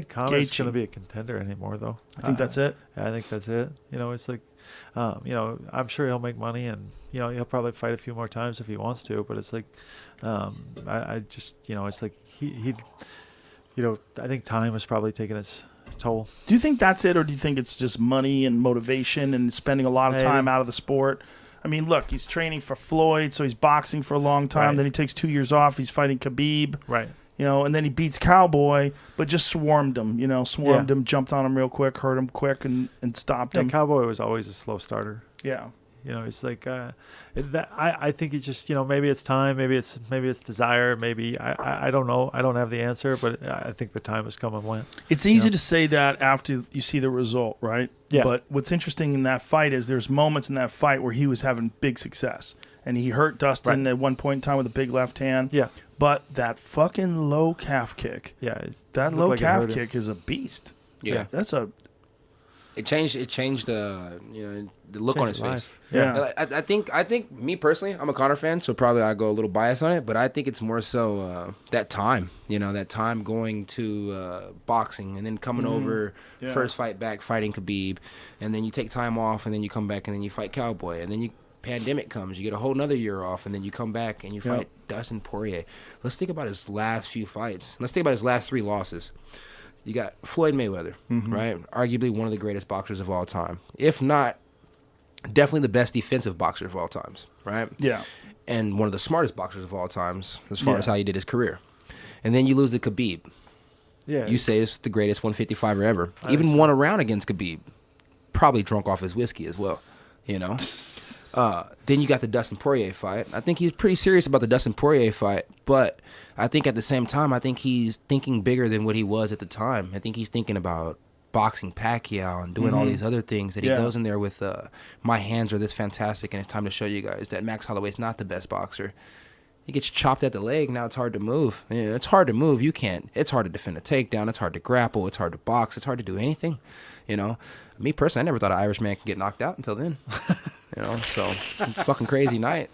Conor's going to be a contender anymore, though. I think that's it. I think that's it. It's like, I'm sure he'll make money, and he'll probably fight a few more times if he wants to. But it's like, I just, it's like he I think time has probably taken its toll. Do you think that's it, or do you think it's just money and motivation and spending a lot of time out of the sport? I mean, look, he's training for Floyd, so he's boxing for a long time. Right. Then he takes 2 years off. He's fighting Khabib. Right. And then he beats Cowboy, but just swarmed him, him, jumped on him real quick, hurt him quick, and stopped him. Cowboy was always a slow starter. Yeah. It's like I think it's just maybe it's time, maybe it's desire, maybe I don't know. I don't have the answer, but I think the time has come and went. It's easy to say that after you see the result, right? Yeah. But what's interesting in that fight is there's moments in that fight where he was having big success, and he hurt Dustin at one point in time with a big left hand. Yeah. But that fucking low calf kick. Yeah. That low calf kick is a beast. Yeah. That's a. It changed the look on his face. Yeah. I think me personally, I'm a Conor fan, so probably I go a little biased on it, but I think it's more so that time, that time going to boxing and then coming over, first fight back fighting Khabib, and then you take time off and then you come back and then you fight Cowboy, and then pandemic comes, you get a whole nother year off, and then you come back and you fight Dustin Poirier. Let's think about his last few fights. Let's think about his last 3 losses. You got Floyd Mayweather, right? Arguably one of the greatest boxers of all time. If not, definitely the best defensive boxer of all times, right? Yeah. And one of the smartest boxers of all times as far as how he did his career. And then you lose to Khabib. Yeah. You say it's the greatest 155er ever. Even won a round against Khabib. Probably drunk off his whiskey as well, Then you got the Dustin Poirier fight. I think he's pretty serious about the Dustin Poirier fight, but I think at the same time, I think he's thinking bigger than what he was at the time. I think he's thinking about boxing Pacquiao and doing all these other things that he goes in there with. My hands are this fantastic, and it's time to show you guys that Max Holloway's not the best boxer. He gets chopped at the leg. Now it's hard to move. It's hard to move. You can't. It's hard to defend a takedown. It's hard to grapple. It's hard to box. It's hard to do anything. Me personally, I never thought an Irishman could get knocked out until then. So fucking crazy night.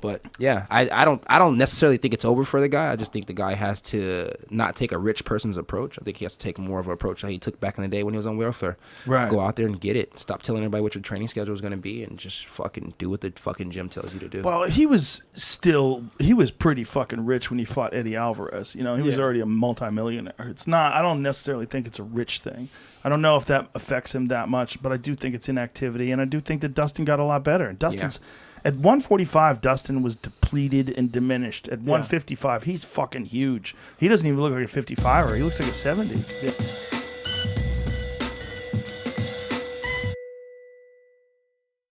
But yeah, I don't necessarily think it's over for the guy. I just think the guy has to not take a rich person's approach. I think he has to take more of an approach that he took back in the day when he was on welfare. Right. Go out there and get it. Stop telling everybody what your training schedule is going to be, and just fucking do what the fucking gym tells you to do. Well, he was pretty fucking rich when he fought Eddie Alvarez. He was already a multimillionaire. It's not. I don't necessarily think it's a rich thing. I don't know if that affects him that much, but I do think it's inactivity, and I do think that Dustin got a lot better. And Dustin's. At 145, Dustin was depleted and diminished. At 155, he's fucking huge. He doesn't even look like a 55er. He looks like a 70. Yeah.